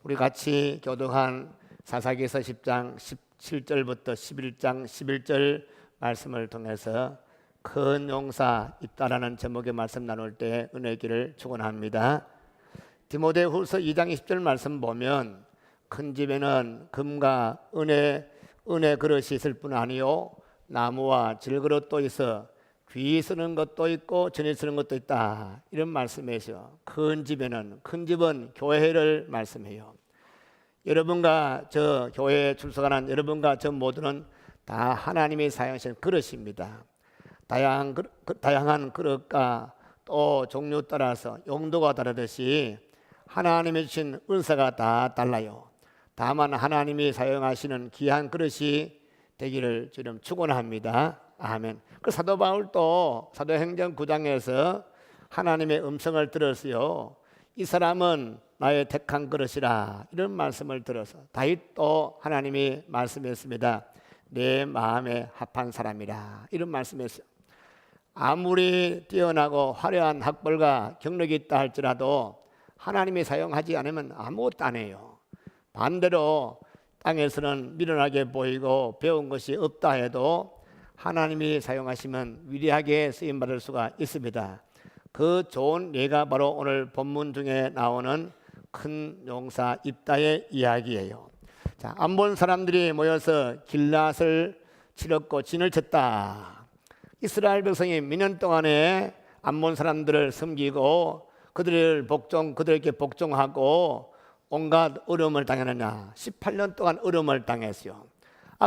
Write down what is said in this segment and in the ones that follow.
우리 같이 교독한 사사기서 10장 17절부터 11장 11절 말씀을 통해서 큰 용사 있다라는 제목의 말씀 나눌 때 은혜의 길을 축원합니다. 디모데후서 2장 20절 말씀 보면 큰 집에는 금과 은혜 그릇이 있을 뿐 아니요 나무와 질그릇도 있어 귀 쓰는 것도 있고 전이 쓰는 것도 있다, 이런 말씀이죠. 큰 집은 교회를 말씀해요. 여러분과 저 교회에 출석하는 여러분과 저 모두는 다 하나님이 사용하신 그릇입니다. 다양한 그릇과 또 종류 따라서 용도가 다르듯이 하나님이 주신 은사가 다 달라요. 다만 하나님이 사용하시는 귀한 그릇이 되기를 주님 축원합니다. 아멘. 그 사도 바울도 사도행전 9장에서 하나님의 음성을 들었어요. 이 사람은 나의 택한 그릇이라, 이런 말씀을 들어서 다윗도 하나님이 말씀했습니다. 내 마음에 합한 사람이라, 이런 말씀했어요. 아무리 뛰어나고 화려한 학벌과 경력이 있다 할지라도 하나님이 사용하지 않으면 아무것도 안 해요. 반대로 땅에서는 미련하게 보이고 배운 것이 없다 해도 하나님이 사용하시면 위대하게 쓰임받을 수가 있습니다. 그 좋은 예가 바로 오늘 본문 중에 나오는 큰 용사 입다의 이야기예요. 자, 암몬 사람들이 모여서 길랏을 치렀고 진을 쳤다. 이스라엘 백성이 몇 년 동안에 암몬 사람들을 섬기고 그들에게 복종하고 온갖 어려움을 당했느냐? 18년 동안 어려움을 당했어요.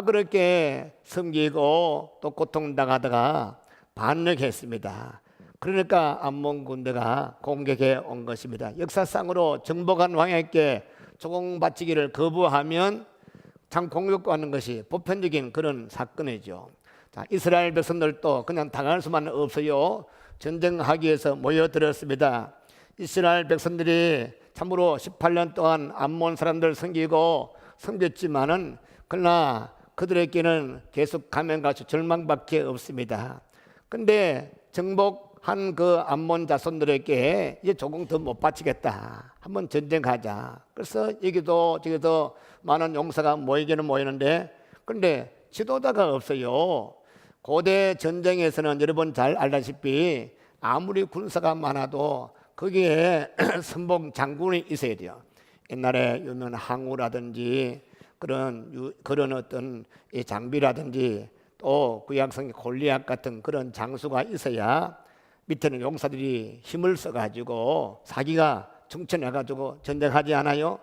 그렇게 섬기고 또 고통당하다가 반역했습니다. 그러니까 암몬 군대가 공격해 온 것입니다. 역사상으로 정복한 왕에게 조공 바치기를 거부하면 참 공격하는 것이 보편적인 그런 사건이죠. 자, 이스라엘 백성들도 그냥 당할 수만 없어요. 전쟁하기 위해서 모여들었습니다. 이스라엘 백성들이 참으로 18년 동안 암몬 사람들 섬겼지만은 그러나 그들에게는 계속 가면가시 절망밖에 없습니다. 근데 정복한 그 암몬 자손들에게 이제 조금 더 못 바치겠다, 한번 전쟁하자. 그래서 여기도 저기도 많은 용사가 모이기는 모이는데, 근데 지도자가 없어요. 고대 전쟁에서는 여러분 잘 알다시피 아무리 군사가 많아도 거기에 선봉 장군이 있어야 돼요. 옛날에 유명한 항우라든지 그런 어떤 장비라든지 또 구약성의 골리앗 같은 그런 장수가 있어야 밑에는 용사들이 힘을 써가지고 사기가 충천해가지고 전쟁하지 않아요?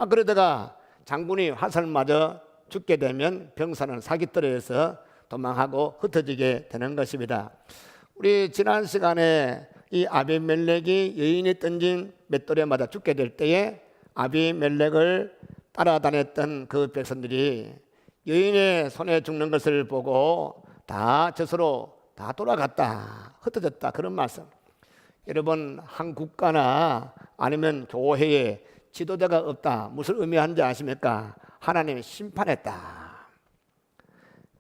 그러다가 장군이 화살 맞아 죽게 되면 병사는 사기떨어져서 도망하고 흩어지게 되는 것입니다. 우리 지난 시간에 이 아비멜렉이 여인이 던진 맷돌에 맞아 죽게 될 때에 아비멜렉을 따라다녔던 그 백성들이 여인의 손에 죽는 것을 보고 다 저서로 다 돌아갔다, 흩어졌다, 그런 말씀. 여러분, 한 국가나 아니면 교회에 지도자가 없다, 무슨 의미하는지 아십니까? 하나님이 심판했다.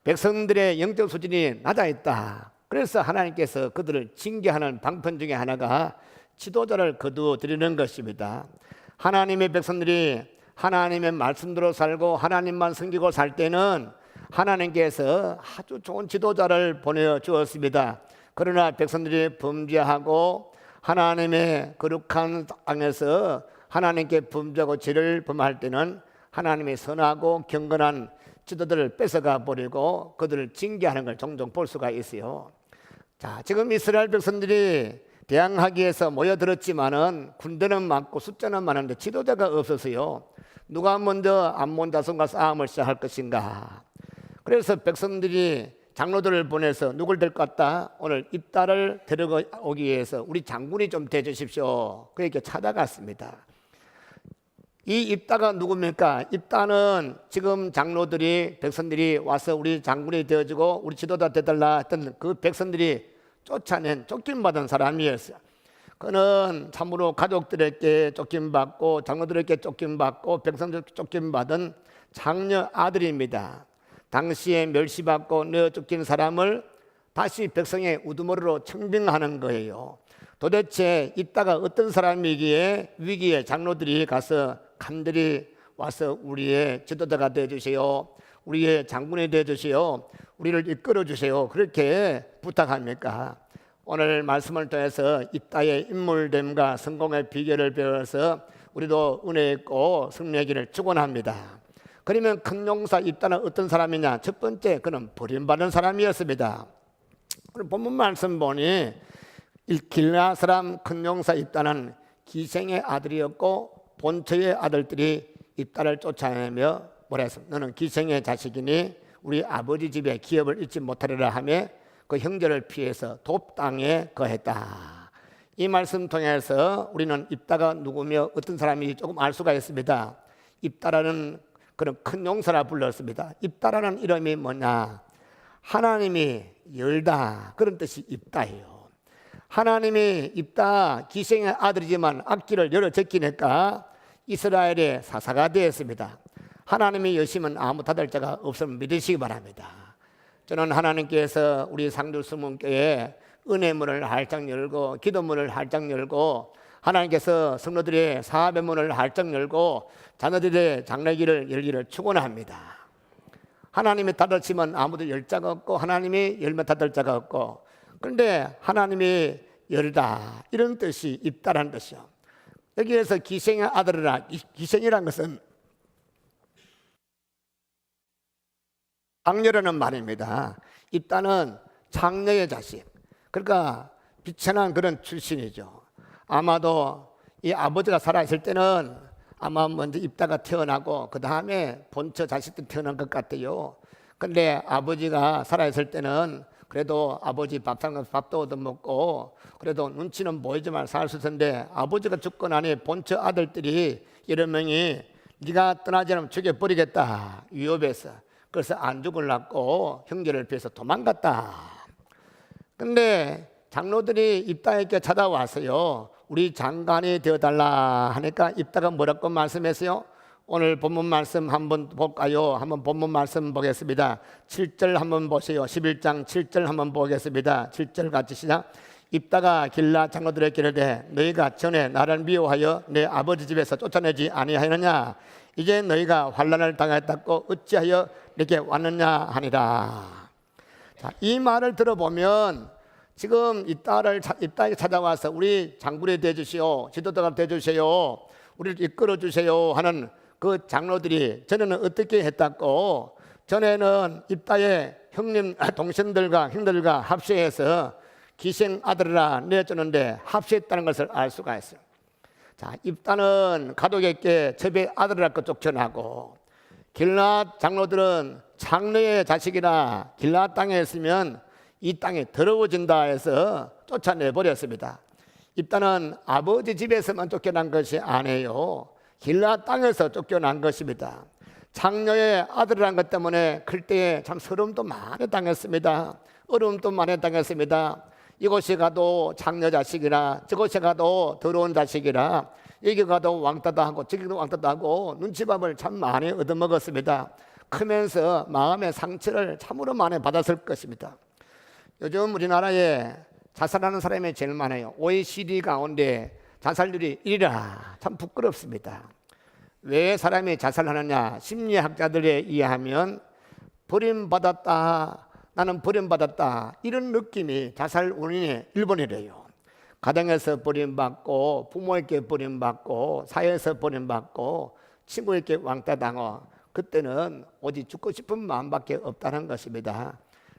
백성들의 영적 수준이 낮아있다. 그래서 하나님께서 그들을 징계하는 방편 중에 하나가 지도자를 거두어드리는 것입니다. 하나님의 백성들이 하나님의 말씀대로 살고 하나님만 섬기고 살 때는 하나님께서 아주 좋은 지도자를 보내주었습니다. 그러나 백성들이 범죄하고 하나님의 거룩한 땅에서 하나님께 범죄하고 죄를 범할 때는 하나님의 선하고 경건한 지도자를 뺏어가 버리고 그들을 징계하는 걸 종종 볼 수가 있어요. 자, 지금 이스라엘 백성들이 대항하기 위해서 모여들었지만은 군대는 많고 숫자는 많은데 지도자가 없어서요. 누가 먼저 암몬 자손과 싸움을 시작할 것인가? 그래서 백성들이 장로들을 보내서 누굴 데리고 왔다? 오늘 입다를 데려오기 위해서 우리 장군이 좀 대주십시오. 그렇게 찾아갔습니다. 이 입다가 누굽니까? 입다는 지금 장로들이 백성들이 와서 우리 장군이 되어주고 우리 지도자 되달라 했던 그 백성들이 쫓김받은 사람이었어요. 그는 참으로 가족들에게 쫓김받고 장로들에게 쫓김받고 백성들에게 쫓김받은 장녀 아들입니다. 당시에 멸시받고 내어 쫓긴 사람을 다시 백성의 우두머리로 청빙하는 거예요. 도대체 이따가 어떤 사람이기에 위기에 장로들이 가서 간절히 와서 우리의 지도자가 되어주세요, 우리의 장군이 되어주세요, 우리를 이끌어주세요, 그렇게 부탁합니까? 오늘 말씀을 통해서 입다의 인물됨과 성공의 비결을 배워서 우리도 은혜 있고 승리하기를 축원합니다. 그러면 큰 용사 입다는 어떤 사람이냐? 첫 번째, 그는 버림받은 사람이었습니다. 오늘 본문 말씀 보니 길라 사람 큰 용사 입다는 기생의 아들이었고 본처의 아들들이 입다를 쫓아내며 뭐라 했습니까? 너는 기생의 자식이니 우리 아버지 집에 기업을 잃지 못하리라 하며 그 형제를 피해서 돕 땅에 거했다. 이 말씀 통해서 우리는 입다가 누구며 어떤 사람인지 조금 알 수가 있습니다. 입다라는 그런 큰 용사라 불렀습니다. 입다라는 이름이 뭐냐? 하나님이 열다, 그런 뜻이 입다예요. 하나님이 입다 기생의 아들이지만 앞길을 열어 제끼니까 이스라엘의 사사가 되었습니다. 하나님이 여시면 아무 닫을 자가 없음을 믿으시기 바랍니다. 저는 하나님께서 우리 상주수문교에 은혜문을 활짝 열고 기도문을 활짝 열고 하나님께서 성도들의 사업의 문을 활짝 열고 자녀들의 장래길을 열기를 축원합니다. 하나님이 닫으시면 아무도 열 자가 없고 하나님이 열면 닫을 자가 없고, 그런데 하나님이 열다, 이런 뜻이 입다라는 뜻이요. 여기에서 기생의 아들이라, 기생이란 것은 장녀라는 말입니다. 입다는 장녀의 자식, 그러니까 비천한 그런 출신이죠. 아마도 이 아버지가 살아있을 때는 아마 먼저 입다가 태어나고 그 다음에 본처 자식들 태어난 것 같아요. 근데 아버지가 살아있을 때는 그래도 아버지 밥도 얻어먹고 그래도 눈치는 보이지만 살 수 있었는데, 아버지가 죽고 나니 본처 아들들이 여러 명이 네가 떠나지 않으면 죽여버리겠다 위협해서, 그래서 안 죽으려고 형제를 피해서 도망갔다. 근데 장로들이 입다에게 찾아왔어요. 우리 장관이 되어달라 하니까 입다가 뭐라고 말씀했어요? 오늘 본문 말씀 한번 볼까요? 한번 본문 말씀 보겠습니다. 7절 한번 보세요. 11장 7절 한번 보겠습니다. 7절 같이 시작. 입다가 길라 장로들에게 이르되 너희가 전에 나를 미워하여 내 아버지 집에서 쫓아내지 아니하느냐? 이제 너희가 환난을 당했다고 어찌하여 이렇게 왔느냐 하니라. 자, 이 말을 들어보면 지금 입다에 찾아와서 우리 장군이 되어주시오, 지도자가 되어주세요, 우리를 이끌어주세요 하는 그 장로들이 전에는 어떻게 했다고? 전에는 입다의 형님 동생들과 형들과 합세해서 기생 아들이라 내주는데 합세했다는 것을 알 수가 있어요. 자, 입다는 가족에게 첩의 아들이라고 쫓겨나고, 길랏 장로들은 장로의 자식이라 길랏 땅에 있으면 이 땅이 더러워진다 해서 쫓아내버렸습니다. 입다는 아버지 집에서만 쫓겨난 것이 아니에요. 길랏 땅에서 쫓겨난 것입니다. 장녀의 아들이라는 것 때문에 클 때에 참 서름도 많이 당했습니다. 어려움도 많이 당했습니다. 이곳에 가도 장녀 자식이라, 저곳에 가도 더러운 자식이라, 여기 가도 왕따도 하고 저기도 왕따도 하고 눈치밥을 참 많이 얻어먹었습니다. 크면서 마음의 상처를 참으로 많이 받았을 것입니다. 요즘 우리나라에 자살하는 사람이 제일 많아요. OECD 가운데 자살률이 1위라. 참 부끄럽습니다. 왜 사람이 자살하느냐? 심리학자들에 의하면 버림받았다, 나는 버림받았다, 이런 느낌이 자살 원인의 1번이래요. 가정에서 버림받고, 부모에게 버림받고, 사회에서 버림받고, 친구에게 왕따당하고, 그때는 오직 죽고 싶은 마음밖에 없다는 것입니다.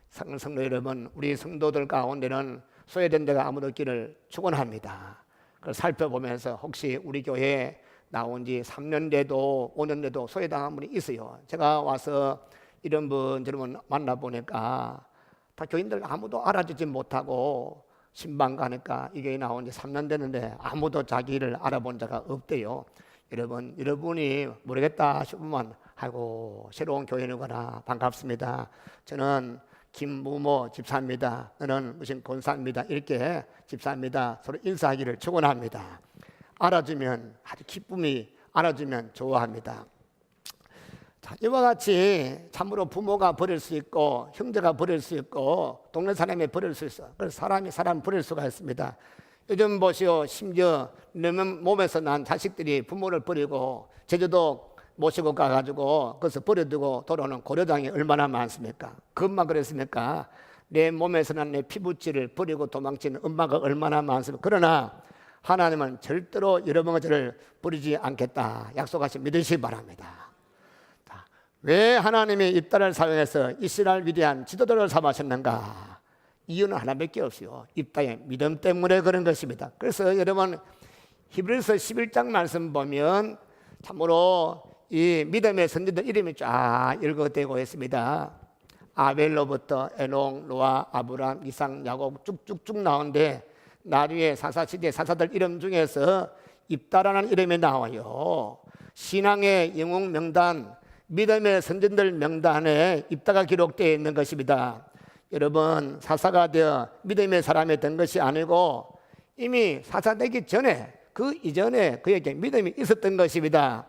성도 여러분, 우리 성도들 가운데는 소외된 데가 아무도 없기를 축원합니다. 그걸 살펴보면서 혹시 우리 교회에 나온 지 3년 돼도 5년 돼도 소외당한 분이 있어요. 제가 와서 이런 분 저런 분 만나보니까 다 교인들 아무도 알아주지 못하고 신방 가니까 이 교회 나온 지 3년 됐는데 아무도 자기를 알아본 자가 없대요. 여러분, 여러분이 모르겠다 싶으면 아이고 새로운 교인이구나, 반갑습니다, 저는 김무모 집사입니다, 너는 무슨 권사입니다, 이렇게 집사입니다 서로 인사하기를 축원합니다. 알아주면 아주 기쁨이, 알아주면 좋아합니다. 자, 이와 같이 참으로 부모가 버릴 수 있고 형제가 버릴 수 있고 동네 사람이 버릴 수 있어. 그래서 사람이 사람 버릴 수가 있습니다. 요즘 보시오. 심지어 내 몸에서 난 자식들이 부모를 버리고 제주도 모시고 가가지고 거기서 버려두고 돌아오는 고려장이 얼마나 많습니까? 그것만 그랬습니까? 내 몸에서 난 내 피부질을 버리고 도망치는 엄마가 얼마나 많습니까? 그러나 하나님은 절대로 여러분과 저를 버리지 않겠다 약속하신 믿으시기 바랍니다. 왜 하나님이 입다를 사용해서 이스라엘 위대한 지도자를 삼으셨는가? 이유는 하나밖에 없어요. 입다의 믿음 때문에 그런 것입니다. 그래서 여러분 히브리서 11장 말씀 보면 참으로 이 믿음의 선지자들 이름이 쫙 읽어대고 있습니다. 아벨로부터 에녹, 노아, 아브람, 이삭, 야곱 쭉쭉쭉 나오는데 나중에 사사시대 사사들 이름 중에서 입다라는 이름이 나와요. 신앙의 영웅 명단, 믿음의 선지자들 명단에 입다가 기록되어 있는 것입니다. 여러분 사사가 되어 믿음의 사람이 된 것이 아니고 이미 사사되기 전에 그 이전에 그에게 믿음이 있었던 것입니다.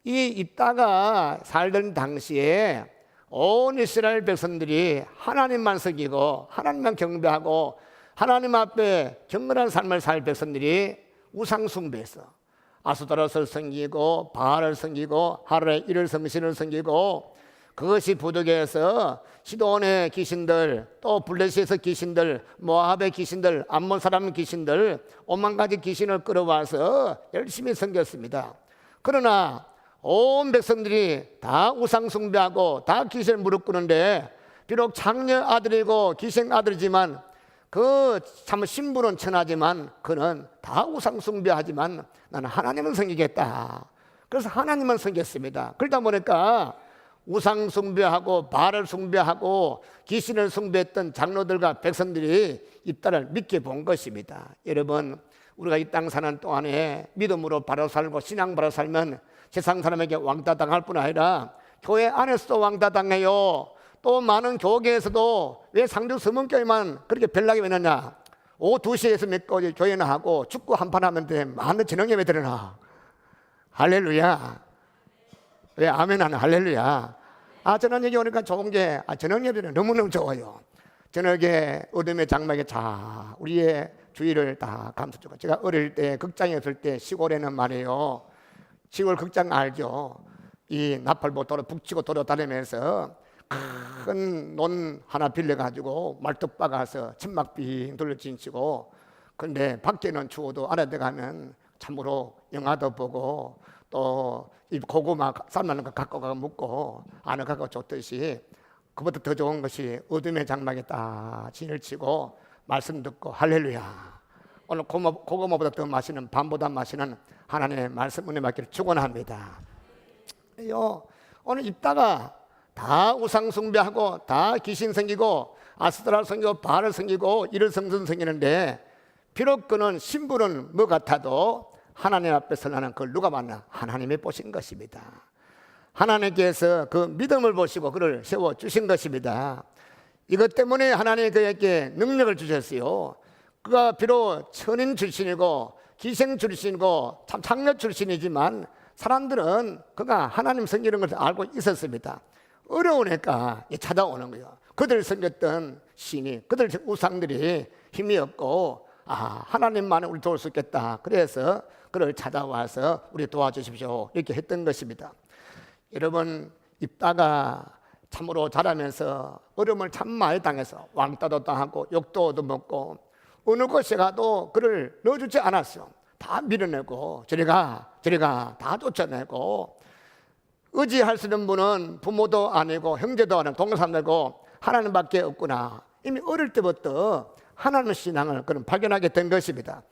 이 입다가 살던 당시에 온 이스라엘 백성들이 하나님만 섬기고 하나님만 경배하고 하나님 앞에 경건한 삶을 살 백성들이 우상 숭배했어. 아스타롯을 섬기고 바알을 섬기고 하루의 일을 성신을 섬기고 그것이 부득이해서 시돈의 귀신들 또 블레셋의 귀신들 모압의 귀신들 암몬 사람 귀신들 오만 가지 귀신을 끌어와서 열심히 섬겼습니다. 그러나 온 백성들이 다 우상 숭배하고 다 귀신을 무릎 꿇는데 비록 장녀 아들이고 귀신 아들이지만 그 참 신분은 천하지만 그는 다 우상 숭배하지만 나는 하나님은 섬기겠다. 그래서 하나님은 섬겼습니다. 그러다 보니까 우상 숭배하고 바알을 숭배하고 귀신을 숭배했던 장로들과 백성들이 입다를 믿게 본 것입니다. 여러분 우리가 이 땅 사는 동안에 믿음으로 바로 살고 신앙 바로 살면 세상 사람에게 왕따 당할 뿐 아니라 교회 안에서도 왕따 당해요. 또 많은 교계에서도 왜 상주 서문교회만 그렇게 별나게 되느냐? 오후 2시에서 믿고 교회는 하고 축구 한판 하면 돼. 많은 저녁예배 드려나. 할렐루야. 왜 아멘 하는 할렐루야. 저녁 여기 오니까 좋은 게 저녁 예배는 너무너무 좋아요. 저녁에 어둠의 장막에 자 우리의 주의를 다 감싸주고 제가 어릴 때 극장에 있을 때 시골에는 말이에요. 시골 극장 알죠? 이 나팔보 도로 북치고 돌아다니면서 큰 논 하나 빌려가지고 말뚝 박아서 천막 빙 둘러진치고 근데 밖에는 추워도 안에 들어가면 참으로 영화도 보고 또 이 고구마 삶는 거 갖고 가서 먹고 안에 갖고 줬듯이 그보다 더 좋은 것이 어둠의 장막에 딱 진을 치고 말씀 듣고 할렐루야. 오늘 고구마보다 더 맛있는 밤보다 맛있는 하나님의 말씀 은혜 받기를 축원합니다. 오늘 입다가 다 우상 숭배하고 다 귀신 섬기고 아스타라 섬기고 바알을 섬기고 이를 성전 섬기는데 비록 그는 신분은 뭐 같아도 하나님 앞에서 나는 그걸 누가 만나? 하나님이 보신 것입니다. 하나님께서 그 믿음을 보시고 그를 세워주신 것입니다. 이것 때문에 하나님이 그에게 능력을 주셨어요. 그가 비록 천인 출신이고 기생 출신이고 참 장녀 출신이지만 사람들은 그가 하나님 섬기는 것을 알고 있었습니다. 어려우니까 찾아오는 거예요. 그들 섬겼던 신이 그들 우상들이 힘이 없고 하나님만은 우리 도울 수 있겠다. 그래서 그를 찾아와서 우리 도와주십시오 이렇게 했던 것입니다. 여러분 입다가 참으로 자라면서 어려움을 참 많이 당해서 왕따도 당하고 욕도 얻어먹고 어느 곳에 가도 그를 넣어주지 않았어요. 다 밀어내고 저리 가 다 쫓아내고 의지할 수 있는 분은 부모도 아니고 형제도 아니고 동생도 하나님밖에 없구나. 이미 어릴 때부터 하나님 신앙을 그는 발견하게 된 것입니다.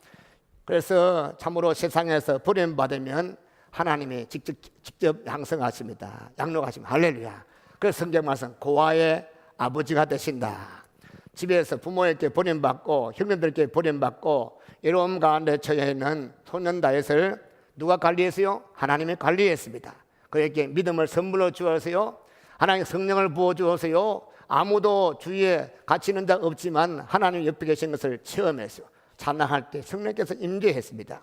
그래서 참으로 세상에서 버림받으면 하나님이 직접 양성하십니다. 양육하십니다. 할렐루야. 그래서 성경 말씀 고아의 아버지가 되신다. 집에서 부모에게 버림받고 형님들께 버림받고 외로움 가운데 처해 있는 소년 다윗을 누가 관리했어요? 하나님이 관리했습니다. 그에게 믿음을 선물로 주었어요. 하나님 성령을 부어주었어요. 아무도 주위에 같이 있는 자 없지만 하나님 옆에 계신 것을 체험했어요. 찬양할 때 성령께서 임재했습니다.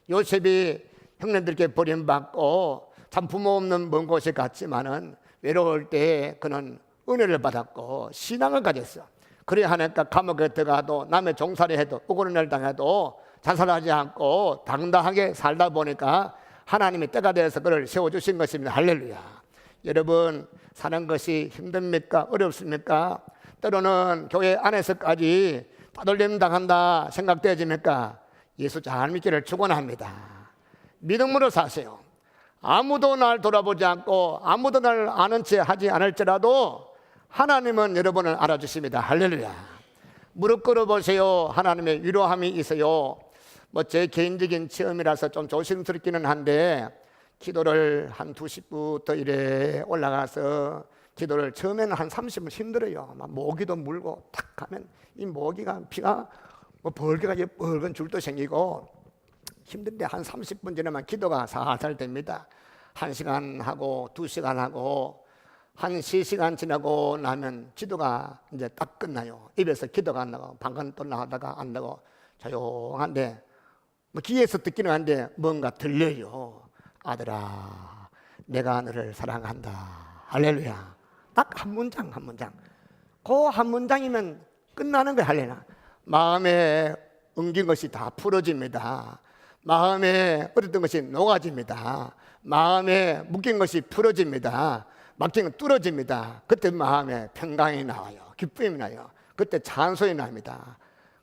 요셉이 형님들께 버림받고 참 부모 없는 먼 곳에 갔지만은 외로울 때 그는 은혜를 받았고 신앙을 가졌어요. 그래 하니까 감옥에 들어가도 남의 종살이 해도 억울한 일 당해도 자살하지 않고 당당하게 살다 보니까 하나님이 때가 되어서 그를 세워주신 것입니다. 할렐루야. 여러분, 사는 것이 힘듭니까? 어렵습니까? 때로는 교회 안에서까지 따돌림 당한다 생각되어집니까? 예수 잘 믿기를 축원합니다. 믿음으로 사세요. 아무도 날 돌아보지 않고 아무도 날 아는 채 하지 않을지라도 하나님은 여러분을 알아주십니다. 할렐루야. 무릎 꿇어보세요. 하나님의 위로함이 있어요. 뭐 제 개인적인 체험이라서 좀 조심스럽기는 한데, 기도를 한 2시부터 이래 올라가서 기도를 처음에는 한 30분 힘들어요. 막 모기도 물고 탁 가면 이 모기가 피가 뭐 벌개가 붉은 줄도 생기고 힘든데, 한 30분 지나면 기도가 살살 됩니다. 1시간 하고 2시간 하고 한 3시간 지나고 나면 기도가 이제 딱 끝나요. 입에서 기도가 안 나고 방금 또 나가다가 안 나고 조용한데, 뭐 귀에서 듣기는 한데 뭔가 들려요. 아들아, 내가 너를 사랑한다. 할렐루야. 딱 한 문장 한 문장, 그 한 문장이면 끝나는 거예요. 할렐루야. 마음에 엉긴 것이 다 풀어집니다. 마음에 어렸던 것이 녹아집니다. 마음에 묶인 것이 풀어집니다. 막힌 건 뚫어집니다. 그때 마음에 평강이 나와요. 기쁨이 나요. 그때 찬송이 납니다.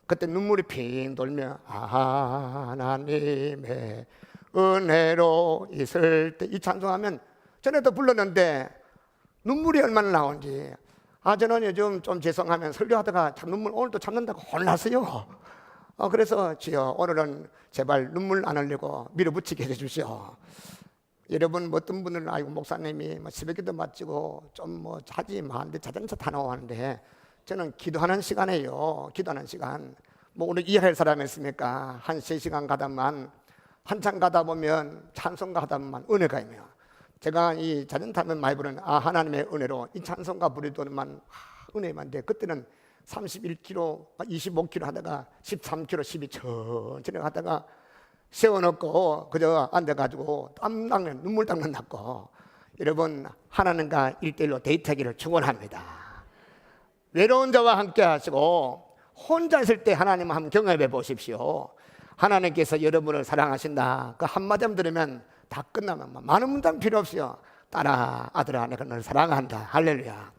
그때 눈물이 핑 돌며 하나님의 은혜로 있을 때, 이 찬송하면 전에도 불렀는데 눈물이 얼마나 나오는지. 저는 요즘 좀 죄송하면 설교하다가 참 눈물 오늘도 참는다고 혼났어요. 그래서 주여, 오늘은 제발 눈물 안 흘리고 밀어붙이게 해주시오. 여러분, 어떤 분은 아이고 목사님이 새벽기도 마치고 좀 자지 마는데 자전차 타고 하는데, 저는 기도하는 시간이에요. 기도하는 시간. 오늘 이해할 사람이 있습니까? 한 3시간 가다만, 한참 가다 보면 찬송가 하다 보면 은혜가 있네요. 제가 이 자전차 타면 많이 부르는 하나님의 은혜로, 이 찬송가 부르더니만 은혜만데, 그때는 31km, 25km 하다가 13km, 12 천천히 하다가 세워놓고 그저 앉아가지고 땀 닦는, 눈물 닦는 닦고. 여러분, 하나님과 1대1로 데이트하기를 축원합니다. 외로운 자와 함께 하시고 혼자 있을 때 하나님 한번 경험해 보십시오. 하나님께서 여러분을 사랑하신다, 그 한마디만 들으면 다 끝나면 많은 문장 필요 없어요. 딸아, 아들아, 내가 너를 사랑한다. 할렐루야.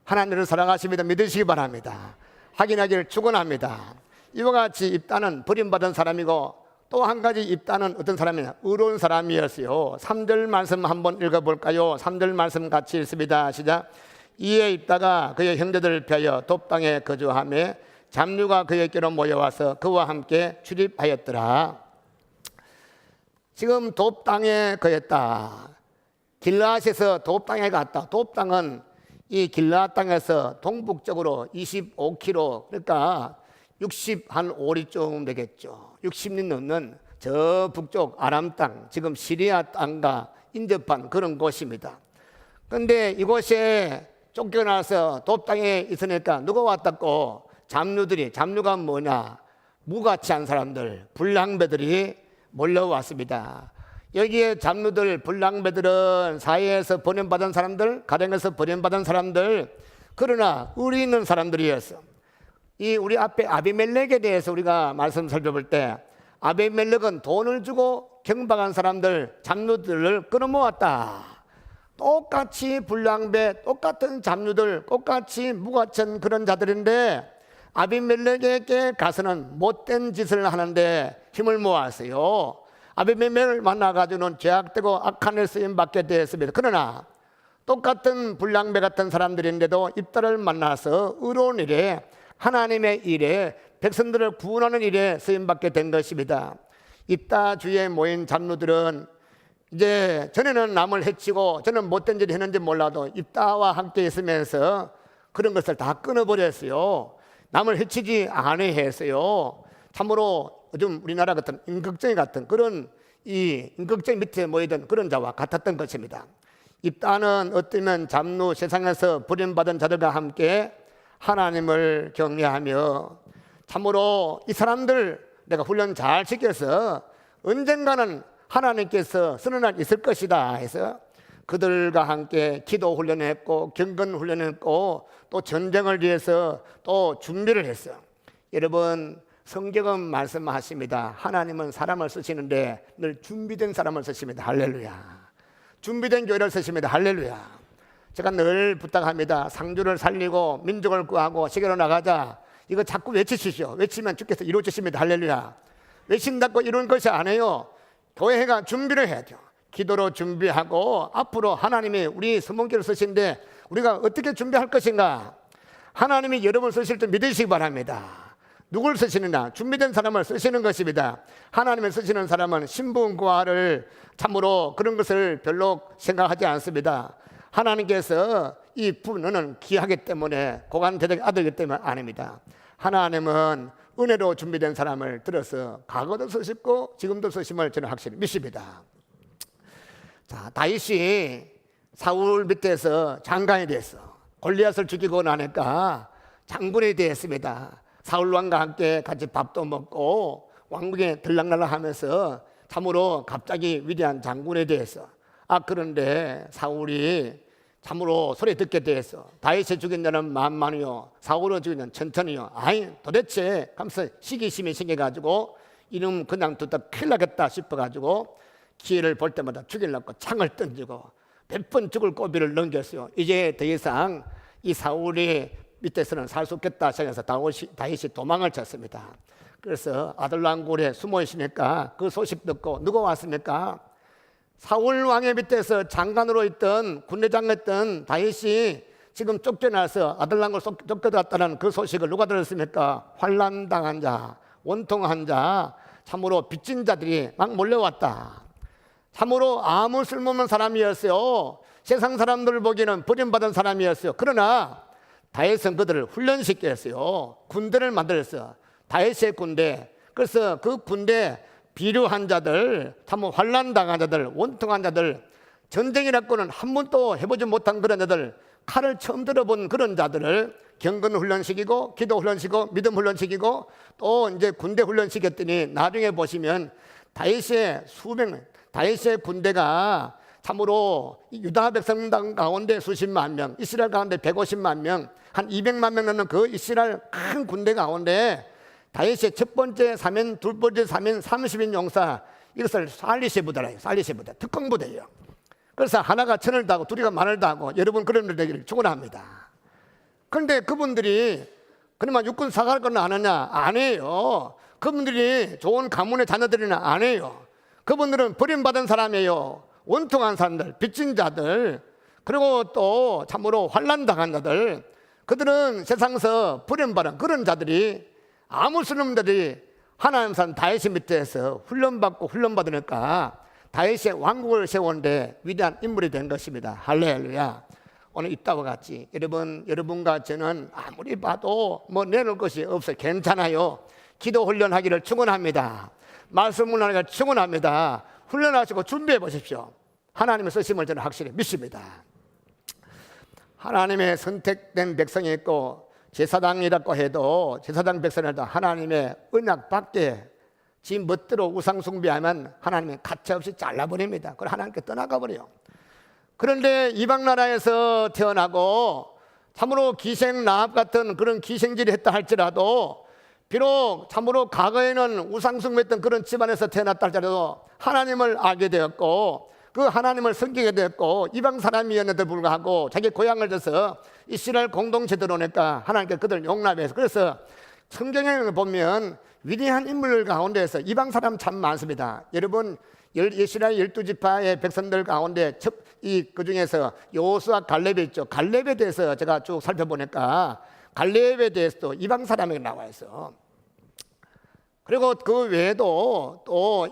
하나님을 사랑하십니다. 믿으시기 바랍니다. 확인하기를 축원합니다. 이와 같이 입다는 버림받은 사람이고, 또 한 가지 입다는 어떤 사람이냐, 의로운 사람이었어요. 3절 말씀 한번 읽어볼까요? 3절 말씀 같이 읽습니다. 시작. 이에 입다가 그의 형제들을 피하여 돕 땅에 거주하며 잡류가 그에게로 모여와서 그와 함께 출입하였더라. 지금 돕 땅에 거했다. 길라앗에서 돕 땅에 갔다. 돕 땅은 이 길라앗 땅에서 동북쪽으로 25km, 그러니까 65리쯤 되겠죠. 60리 넘는 저 북쪽 아람 땅, 지금 시리아 땅과 인접한 그런 곳입니다. 그런데 이곳에 쫓겨나서 돕 땅에 있으니까 누가 왔다고? 잡류가 뭐냐? 무가치한 사람들, 불량배들이 몰려왔습니다. 여기에 잡류들, 불량배들은 사회에서 버림받은 사람들, 가정에서 버림받은 사람들, 그러나 의리 있는 사람들이었어. 이 우리 앞에 아비멜렉에 대해서 우리가 말씀 살펴볼 때, 아비멜렉은 돈을 주고 경박한 사람들, 잡류들을 끌어모았다. 똑같이 불량배, 똑같은 잡류들, 똑같이 무가천 그런 자들인데, 아비멜렉에게 가서는 못된 짓을 하는데 힘을 모았어요. 아비멜렉을 만나가지고는 죄악되고 악한 일 쓰임받게 되었습니다. 그러나 똑같은 불량배 같은 사람들인데도 입다를 만나서 의로운 일에, 하나님의 일에, 백성들을 구원하는 일에 쓰임받게 된 것입니다. 입다 주위에 모인 잡류들은 이제 전에는 남을 해치고 저는 못된 일을 했는지 몰라도 입다와 함께 있으면서 그런 것을 다 끊어버렸어요. 남을 해치지 않아했어요. 참으로 요즘 우리나라 같은 임꺽정이 같은 그런 이 임꺽정 밑에 모이던 그런 자와 같았던 것입니다. 입다는 어쩌면 잡류, 세상에서 버림받은 자들과 함께 하나님을 경외하며, 참으로 이 사람들 내가 훈련 잘 시켜서 언젠가는 하나님께서 쓰는 날 있을 것이다 해서 그들과 함께 기도 훈련했고 경건 훈련했고 또 전쟁을 위해서 또 준비를 했어요. 여러분, 성경은 말씀하십니다. 하나님은 사람을 쓰시는데 늘 준비된 사람을 쓰십니다. 할렐루야. 준비된 교회를 쓰십니다. 할렐루야. 제가 늘 부탁합니다. 상주를 살리고 민족을 구하고 세계로 나가자. 이거 자꾸 외치시죠. 외치면 주께서 이루어주십니다. 할렐루야. 외친다고 이루는 것이 아니에요. 교회가 준비를 해야죠. 기도로 준비하고 앞으로 하나님이 우리 선문교를 쓰신데 우리가 어떻게 준비할 것인가. 하나님이 여러분 쓰실 때 믿으시기 바랍니다. 누굴 쓰시느냐? 준비된 사람을 쓰시는 것입니다. 하나님을 쓰시는 사람은 신분과를 참으로 그런 것을 별로 생각하지 않습니다. 하나님께서 이 너는 귀하기 때문에 고관대적의 아들이기 때문에 아닙니다. 하나님은 은혜로 준비된 사람을 들어서 과거도 쓰시고 지금도 쓰심을 저는 확실히 믿습니다. 자, 다윗이 사울 밑에서 장관이 됐어. 골리앗을 죽이고 나니까 장군이 되었습니다. 사울 왕과 함께 같이 밥도 먹고 왕궁에 들락날락하면서 참으로 갑자기 위대한 장군이 되었어. 그런데 사울이 참으로 소리 듣게 되었어. 다윗이 죽인 자는 만만이요 사울을 죽인 자는 천천히요. 도대체 하면서 시기심이 생겨가지고 이놈 그냥 두다 큰일 나겠다 싶어가지고 기회를 볼 때마다 죽이려고 창을 던지고 몇 번 죽을 고비를 넘겼어요. 이제 더 이상 이 사울이 밑에서는 살 수 없겠다 생각해서 다윗이 도망을 쳤습니다. 그래서 아들랑굴에 숨어 있으니까 그 소식 듣고 누가 왔습니까? 사울 왕의 밑에서 장관으로 있던 군대장이었던 다윗이 지금 쫓겨나서 아들랑굴 쫓겨났다는 그 소식을 누가 들었습니까? 환난당한 자, 원통한 자, 참으로 빚진 자들이 막 몰려왔다. 참으로 아무 쓸모없는 사람이었어요. 세상 사람들 보기에는 버림받은 사람이었어요. 그러나 다윗은 그들을 훈련시켰어요. 군대를 만들었어요. 다윗의 군대. 그래서 그 군대 비류한 자들, 참 환난당한 자들, 원통한 자들, 전쟁이라고는 한 번도 해보지 못한 그런 자들, 칼을 처음 들어본 그런 자들을 경건 훈련시키고 기도 훈련시키고 믿음 훈련시키고 또 이제 군대 훈련시켰더니 나중에 보시면 다윗의 군대가 참으로 유다 백성당 가운데 수십만 명, 이스라엘 가운데 150만 명, 한 200만 명 되는 그 이스라엘 큰 군대 가운데 다윗의 첫 번째 사면, 둘 번째 사면, 30인 용사 이것을 살리시 부대라요. 살리시 부대, 특공 부대예요. 그래서 하나가 천을 다하고 둘이가 만을 다하고 여러분 그런 일 되기를 축원합니다. 그런데 그분들이 그러면 육군 사갈 건 아느냐? 아니에요. 그분들이 좋은 가문의 자녀들이나 아니에요. 그분들은 버림받은 사람이에요. 원통한 사람들, 빚진 자들, 그리고 또 참으로 환난당한 자들, 그들은 세상에서 버림받은 그런 자들이 아무 쓸모없는 자들이 하나님 산 다윗의 밑에서 훈련받고 훈련받으니까 다윗의 왕국을 세우는데 위대한 인물이 된 것입니다. 할렐루야. 오늘 이따와 같이 여러분과 저는 아무리 봐도 뭐 내놓을 것이 없어요. 괜찮아요. 기도 훈련하기를 축원합니다. 말씀 훈련하기를 축원합니다. 훈련하시고 준비해 보십시오. 하나님의 쓰심을 저는 확실히 믿습니다. 하나님의 선택된 백성이 있고 제사장이라고 해도 제사장 백성이라도 하나님의 언약 밖에 지 멋대로 우상 숭배하면 하나님이 가차없이 잘라버립니다. 그럼 하나님께 떠나가 버려요. 그런데 이방 나라에서 태어나고 참으로 기생 라합 같은 그런 기생질을 했다 할지라도 비록 참으로 과거에는 우상 숭배했던 그런 집안에서 태어났다 할지라도 하나님을 알게 되었고 그 하나님을 섬기게 되었고 이방 사람이었는데도 불구하고 자기 고향을 져서 이스라엘 공동체 들어오니까 하나님께 그들을 용납해서 그래서 성경에 보면 위대한 인물 가운데에서 이방 사람 참 많습니다. 여러분 이스라엘 12지파의 백성들 가운데 그 중에서 여호수아 갈렙이 있죠. 갈렙에 대해서 제가 쭉 살펴보니까 갈렙에 대해서도 이방 사람이 나와 있어. 그리고 그 외에도 또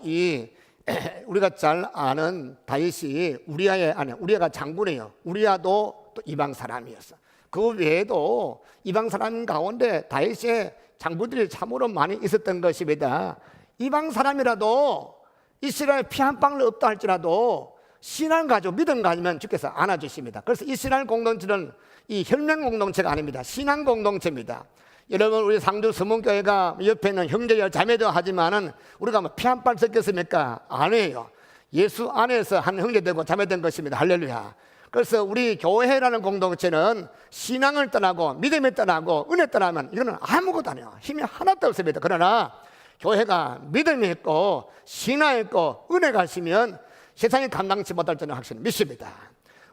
우리가 잘 아는 다윗이 우리아가 장군이에요. 우리아도 또 이방 사람이었어. 그 외에도 이방 사람 가운데 다윗의 장부들이 참으로 많이 있었던 것입니다. 이방 사람이라도 이스라엘 피 한 방울 없다 할지라도 신앙 가지고 믿음 가지면 주께서 안아주십니다. 그래서 이스라엘 공동체는 이 혈맹 공동체가 아닙니다. 신앙 공동체입니다. 여러분 우리 상주 서문교회가 옆에 있는 형제여 자매도 하지만은 우리가 뭐 피 한 발 섞였습니까? 아니에요. 예수 안에서 한 형제 되고 자매 된 것입니다. 할렐루야. 그래서 우리 교회라는 공동체는 신앙을 떠나고 믿음을 떠나고 은혜 떠나면 이거는 아무것도 아니에요. 힘이 하나도 없습니다. 그러나 교회가 믿음이 있고 신앙이 있고 은혜가 있으면 세상이 감당치 못할 줄은 확실히 믿습니다.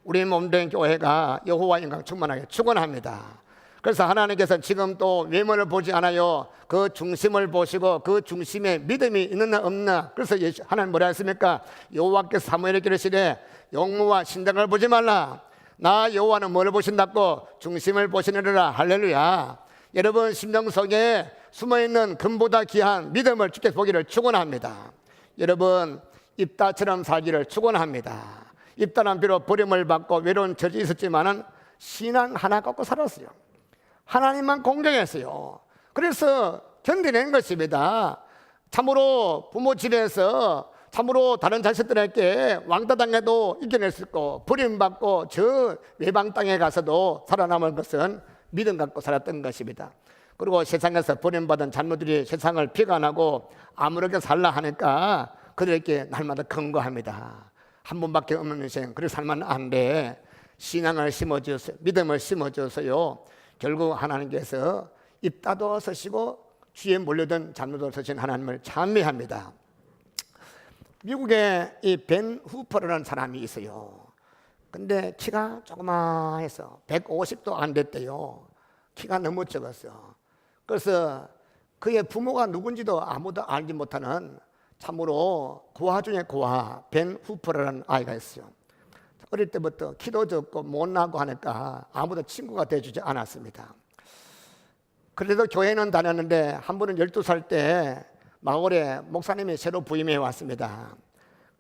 우리 몸된 교회가 여호와 영광 충만하게 축원합니다. 그래서 하나님께서 지금 또 외모를 보지 않아요. 그 중심을 보시고 그 중심에 믿음이 있느냐 없느냐. 그래서 하나님 뭐라 했습니까? 여호와께서 사무엘에게 이르시되 용모와 신장을 보지 말라. 나 여호와는 뭐를 보신다고? 중심을 보시느니라. 할렐루야. 여러분 심령 속에 숨어있는 금보다 귀한 믿음을 주께 보기를 축원합니다. 여러분 입다처럼 살기를 축원합니다. 입다는 비록 버림을 받고 외로운 처지에 있었지만은 신앙 하나 갖고 살았어요. 하나님만 공경했어요. 그래서 견뎌낸 것입니다. 참으로 부모 집에서 참으로 다른 자식들에게 왕따 당해도 이겨냈었고 버림받고 저 외방 땅에 가서도 살아남은 것은 믿음 갖고 살았던 것입니다. 그리고 세상에서 버림받은 자녀들이 세상을 비관하고 아무렇게 살라 하니까 그들에게 날마다 경고합니다. 한 번밖에 없는 인생 그렇게 살면 안 돼. 신앙을 심어주세요. 믿음을 심어주세요. 결국 하나님께서 입다도 서시고 주에 몰려든 자녀도 서신 하나님을 찬미합니다. 미국에 이 벤 후퍼라는 사람이 있어요. 근데 키가 조그마해서 150도 안 됐대요. 키가 너무 적었어. 그래서 그의 부모가 누군지도 아무도 알지 못하는 참으로 고아 중에 고아 벤 후퍼라는 아이가 있어요. 어릴 때부터 키도 적고 못나고 하니까 아무도 친구가 되어주지 않았습니다. 그래도 교회는 다녔는데 한 번은 12살 때 마을에 목사님이 새로 부임해 왔습니다.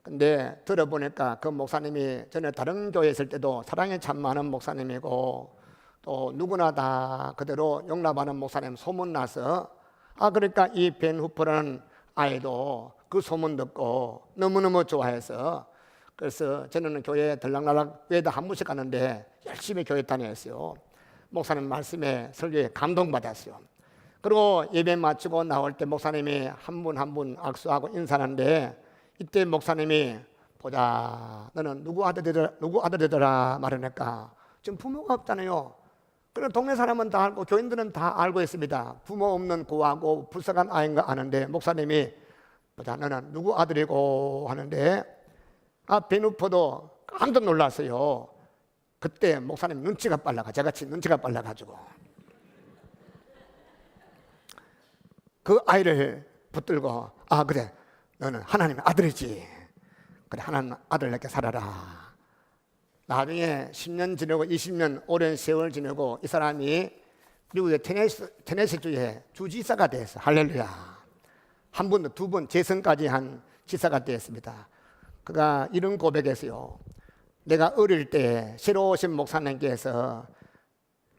근데 들어보니까 그 목사님이 전에 다른 교회에 있을 때도 사랑이 참 많은 목사님이고 또 누구나 다 그대로 용납하는 목사님 소문나서 그러니까 이 벤 후퍼라는 아이도 그 소문 듣고 너무너무 좋아해서 그래서 저는 교회에 들락날락 외다 한 번씩 가는데 열심히 교회 다녔어요. 목사님 말씀에 설교에 감동받았어요. 그리고 예배 마치고 나올 때 목사님이 한 분 한 분 악수하고 인사하는데 이때 목사님이 보자 너는 누구 아들이더라 말하니까 지금 부모가 없잖아요. 그럼 동네 사람은 다 알고 교인들은 다 알고 있습니다. 부모 없는 고아고 불쌍한 아이인 거 아는데 목사님이 보자 너는 누구 아들이고 하는데 벤 후퍼도 깜짝 놀랐어요. 그때 목사님 눈치가 빨라가 저같이 눈치가 빨라가지고 그 아이를 붙들고 그래 너는 하나님의 아들이지. 그래 하나님 아들 내게 살아라. 나중에 10년 지내고 20년 오랜 세월 지내고 이 사람이 미국의 테네시주의 주지사가 됐어. 할렐루야. 한 번, 두 번 재선까지 한 지사가 되었습니다. 그가 이런 고백했어요. 내가 어릴 때 새로 오신 목사님께서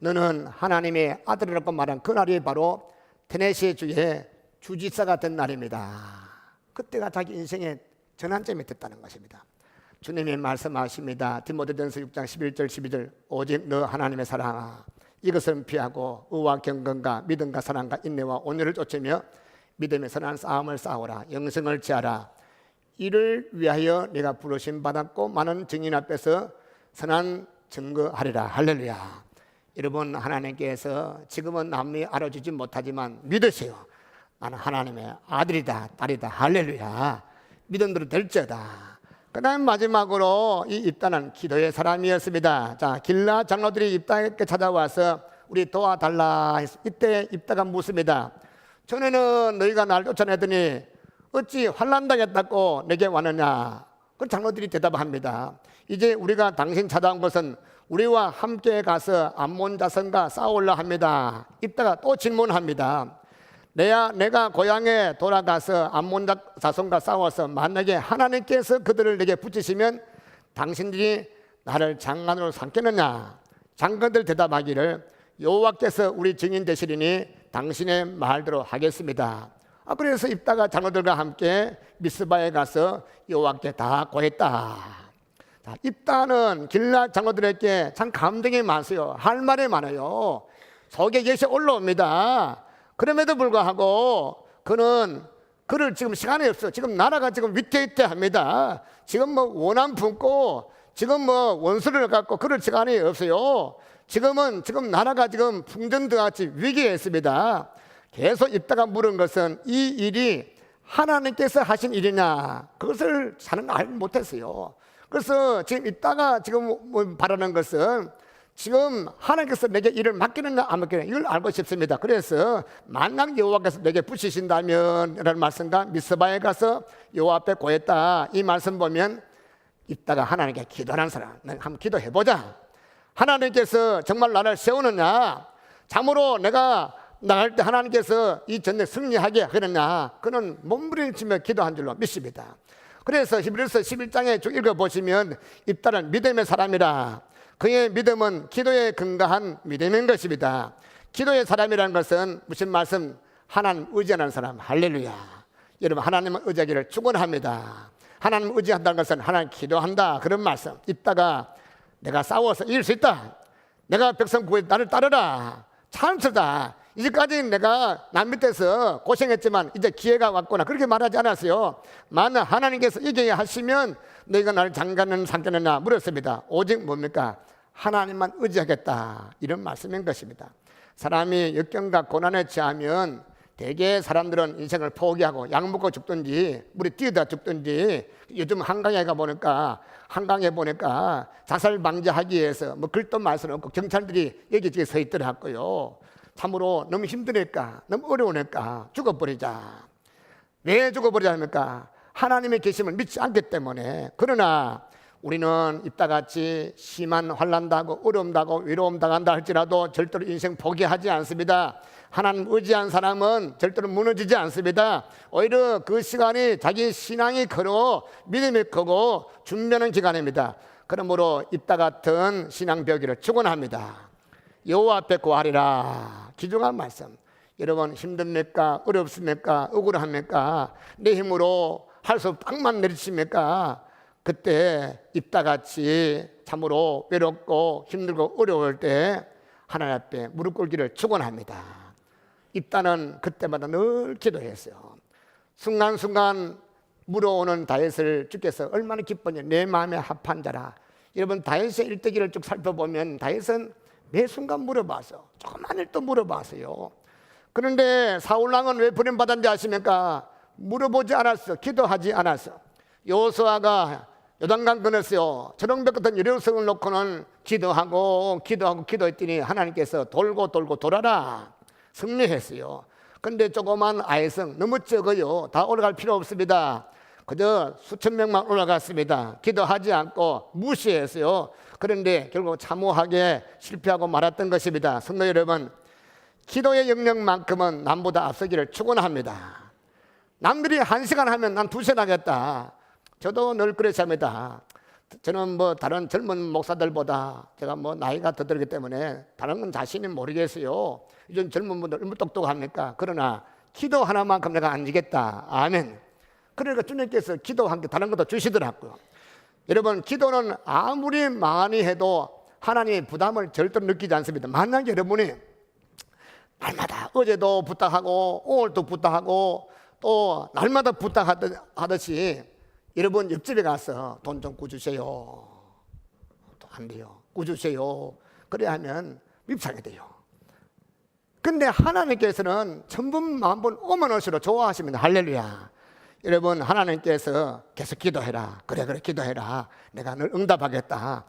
너는 하나님의 아들이라고 말한 그날이 바로 테네시주의 주지사가 된 날입니다. 그때가 자기 인생의 전환점이 됐다는 것입니다. 주님이 말씀하십니다. 디모데전서 6장 11절 12절 오직 너 하나님의 사랑아 이것은 피하고 의와 경건과 믿음과 사랑과 인내와 온유를 쫓으며 믿음의 선한 싸움을 싸우라. 영생을 취하라. 이를 위하여 내가 부르심 받았고 많은 증인 앞에서 선한 증거하리라. 할렐루야. 여러분 하나님께서 지금은 남이 알아주지 못하지만 믿으세요. 나는 하나님의 아들이다 딸이다. 할렐루야. 믿음대로 될지어다. 그 다음 마지막으로 이 입다는 기도의 사람이었습니다. 자, 길라 장로들이 입다에게 찾아와서 우리 도와달라. 이때 입다가 묻습니다. 전에는 너희가 날 쫓아내더니 어찌 환난당했다고 내게 왔느냐. 그 장로들이 대답합니다. 이제 우리가 당신 찾아온 것은 우리와 함께 가서 암몬 자손과 싸우려 합니다. 입다가 또 질문합니다. 내가 고향에 돌아가서 암몬 자손과 싸워서 만약에 하나님께서 그들을 내게 붙이시면 당신들이 나를 장관으로 삼겠느냐. 장관들 대답하기를 여호와께서 우리 증인 되시리니 당신의 말대로 하겠습니다. 그래서 입다가 장로들과 함께 미스바에 가서 여호와께 다 고했다. 입다는 길라 장로들에게 참 감동이 많아요. 할 말이 많아요. 속에 예시 올라옵니다. 그럼에도 불구하고 그를 지금 시간이 없어. 지금 나라가 지금 위태위태합니다. 지금 원한 품고 지금 뭐 원수를 갖고 그럴 시간이 없어요. 지금 나라가 지금 풍전등같이 위기에 있습니다. 계속 있다가 물은 것은 이 일이 하나님께서 하신 일이냐, 그것을 저는 알지 못했어요. 그래서 지금 있다가 지금 뭐 바라는 것은 지금 하나님께서 내게 일을 맡기느냐 안 맡기느냐 이걸 알고 싶습니다. 그래서 만약 여호와께서 내게 부시신다면 라는 말씀과 미스바에 가서 여호와 앞에 고했다, 이 말씀 보면 있다가 하나님께 기도하는 사람, 한번 기도해보자. 하나님께서 정말 나를 세우느냐, 참으로 내가 나갈 때 하나님께서 이 전쟁 승리하게 하느냐, 그는 몸부림치며 기도한 줄로 믿습니다. 그래서 히브리서 11장에 쭉 읽어보시면 입다는 믿음의 사람이라, 그의 믿음은 기도에 근거한 믿음인 것입니다. 기도의 사람이라는 것은 무슨 말씀? 하나님 의지하는 사람. 할렐루야. 여러분, 하나님은 의지하기를 축원합니다. 하나님 의지한다는 것은 하나님 기도한다, 그런 말씀. 있다가 내가 싸워서 이길 수 있다, 내가 백성 구해 나를 따르라, 찬스다, 이제까지 내가 남 밑에서 고생했지만 이제 기회가 왔구나, 그렇게 말하지 않았어요. 만약 하나님께서 이기게 하시면 너희가 나를 장가는 상대느냐 물었습니다. 오직 뭡니까? 하나님만 의지하겠다, 이런 말씀인 것입니다. 사람이 역경과 고난에 처하면 대개 사람들은 인생을 포기하고 약 먹고 죽든지 물에 뛰어다 죽든지, 요즘 한강에 가보니까 자살 방지하기 위해서 뭐 글도 말 수는 없고 경찰들이 여기저기 서 있더라고요. 참으로 너무 힘드니까, 너무 어려우니까 죽어버리자. 왜 죽어버리자 합니까? 하나님의 계심을 믿지 않기 때문에. 그러나 우리는 이따같이 심한 환난 당하고 어려움 당하고 위로움 당한다 할지라도 절대로 인생 포기하지 않습니다. 하나님 의지한 사람은 절대로 무너지지 않습니다. 오히려 그 시간이 자기 신앙이 크고 믿음이 크고 준비하는 기간입니다. 그러므로 이따 같은 신앙 배우기를 축원합니다. 여호와 앞에 구하리라, 귀중한 말씀. 여러분, 힘듭니까? 어렵습니까? 억울합니까? 내 힘으로 할 수 땅만 내리십니까? 그때 이따같이 참으로 외롭고 힘들고 어려울 때 하나님 앞에 무릎 꿇기를 축원합니다. 입다는 그때마다 늘 기도했어요. 순간순간 물어오는 다윗을 주께서 얼마나 기뻤냐, 내 마음에 합한 자라. 여러분, 다윗의 일대기를 쭉 살펴보면 다윗은 매 순간 물어봤어. 조그만 일도 물어봤어요. 그런데 사울왕은 왜 버림받았는지 아십니까? 물어보지 않았어. 기도하지 않았어. 여호수아가 요단강 건넜어요. 저런벽 같은 유령성을 놓고는 기도했더니 하나님께서 돌고 돌아라, 승리했어요. 근데 조그만 아이성 너무 적어요. 다 올라갈 필요 없습니다. 그저 수천 명만 올라갔습니다. 기도하지 않고 무시했어요. 그런데 결국 참호하게 실패하고 말았던 것입니다. 성도 여러분, 기도의 영역만큼은 남보다 앞서기를 축원합니다. 남들이 1시간 하면 난 2시간 하겠다. 저도 늘 그렇게 합니다. 저는 뭐 다른 젊은 목사들보다 제가 뭐 나이가 더 들기 때문에 다른 건 자신이 모르겠어요. 요즘 젊은 분들 얼마나 똑똑합니까? 그러나 기도 하나만큼 내가 안 지겠다. 아멘. 그러니까 주님께서 기도한 게 다른 것도 주시더라고요. 여러분, 기도는 아무리 많이 해도 하나님의 부담을 절대로 느끼지 않습니다. 만약 여러분이 날마다 어제도 부탁하고 오늘도 부탁하고 또 날마다 부탁하듯이 여러분 옆집에 가서 돈 좀 꾸주세요. 또 안 돼요. 꾸주세요. 그래 하면 밉상이 돼요. 근데 하나님께서는 천분 만분 오만 원수로 좋아하십니다. 할렐루야. 여러분, 하나님께서 계속 기도해라. 그래 기도해라. 내가 늘 응답하겠다.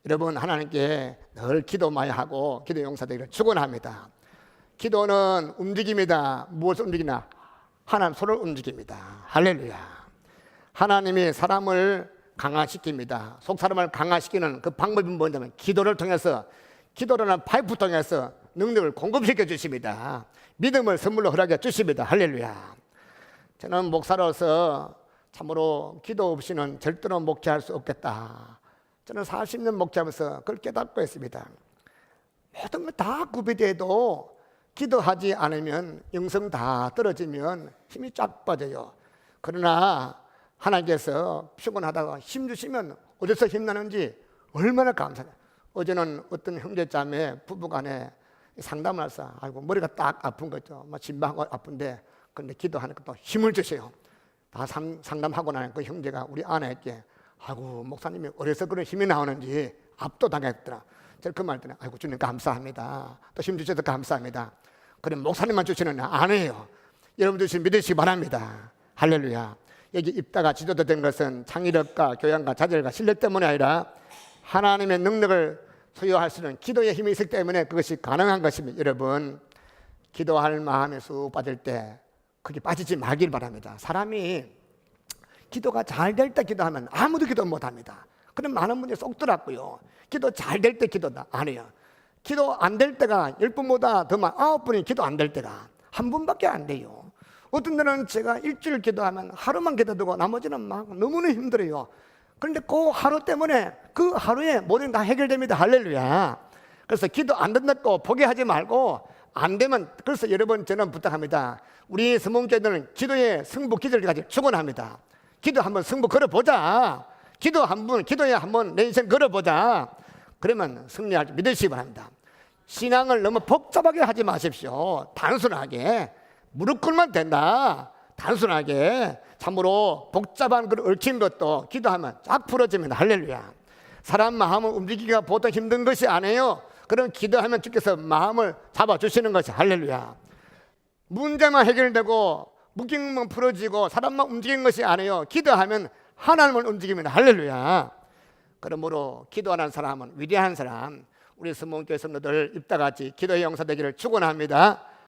여러분, 하나님께 늘 기도 많이 하고 기도 용사되기를 축원합니다. 기도는 움직입니다. 무엇을 움직이나? 하나님 손을 움직입니다. 할렐루야. 하나님이 사람을 강화시킵니다. 속 사람을 강화시키는 그 방법이 뭐냐면 기도를 통해서, 기도라는 파이프 통해서 능력을 공급시켜 주십니다. 믿음을 선물로 허락해 주십니다. 할렐루야. 저는 목사로서 참으로 기도 없이는 절대로 목회할 수 없겠다. 저는 40년 목회하면서 그걸 깨닫고 있습니다. 모든 걸 다 구비돼도 기도하지 않으면, 영성 다 떨어지면 힘이 쫙 빠져요. 그러나 하나님께서 피곤하다가 힘 주시면 어디서 힘나는지 얼마나 감사해요. 어제는 어떤 형제자매 부부간에 상담을 해서 아이고 머리가 딱 아픈 거죠. 막 진방하고 아픈데 근데 기도하니까 또 힘을 주세요. 다 상담하고 나니까 그 형제가 우리 아내에게 아이고 목사님이 어려서 그런 힘이 나오는지 압도당했더라. 제가 그 말 때는 아이고 주님 감사합니다. 또 힘 주셔서 감사합니다. 그럼 목사님만 주시는 아니에요. 여러분 주신 믿으시기 바랍니다. 할렐루야. 여기 입다가 지도자 된 것은 창의력과 교양과 자질과 실력 때문이 아니라 하나님의 능력을 소유할 수 있는 기도의 힘이 있기 때문에 그것이 가능한 것입니다. 여러분 기도할 마음에 쑥 빠질 때 그게 빠지지 말길 바랍니다. 사람이 기도가 잘 될 때 기도하면 아무도 기도 못합니다. 그런 많은 분들이 쏙 들어왔고요. 기도 잘 될 때 기도 안 해요. 기도 안 될 때가 10분보다 더 많아 9분이 기도 안 될 때가 한 분밖에 안 돼요. 어떤 때는 제가 일주일 기도하면 하루만 기도되고 나머지는 막 너무나 힘들어요. 그런데 그 하루 때문에 그 하루에 모든 다 해결됩니다. 할렐루야. 그래서 기도 안 된다고 포기하지 말고 안 되면 그래서 여러분 저는 부탁합니다. 우리 서문교회들은 기도의 승부 기절까지 축원합니다. 기도 한번 승부 걸어보자. 기도에 한번 내 인생 걸어보자. 그러면 승리할 줄 믿으시기 바랍니다. 신앙을 너무 복잡하게 하지 마십시오. 단순하게 무릎 꿇으면 된다. 단순하게 참으로 복잡한 걸 얽힌 것도 기도하면 쫙 풀어집니다. 할렐루야. 사람 마음을 움직이기가 보통 힘든 것이 아니에요. 그럼 기도하면 주께서 마음을 잡아주시는 것이 할렐루야. 문제만 해결되고 묶임만 풀어지고 사람만 움직이는 것이 아니에요. 기도하면 하나님을 움직입니다. 할렐루야. 그러므로 기도하는 사람은 위대한 사람, 우리 서문교회 성도들 입다같이 기도의 용사 되기를 축원합니다.